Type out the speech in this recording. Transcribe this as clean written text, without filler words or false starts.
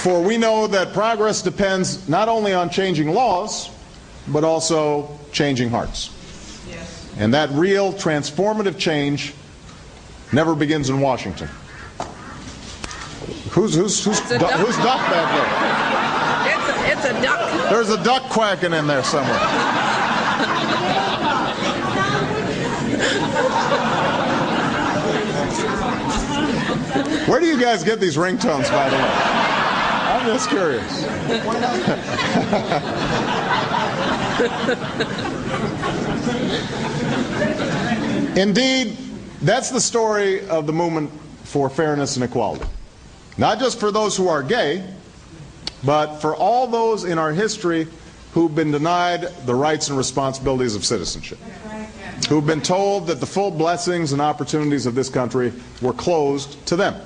For we know that progress depends not only on changing laws, but also changing hearts. Yes. And that real transformative change never begins in Washington. Who's duck back there? It's a duck. There's a duck quacking in there somewhere. Where do you guys get these ringtones, by the way? I'm just curious. Indeed, that's the story of the movement for fairness and equality. Not just for those who are gay, but for all those in our history who've been denied the rights and responsibilities of citizenship, who've been told that the full blessings and opportunities of this country were closed to them.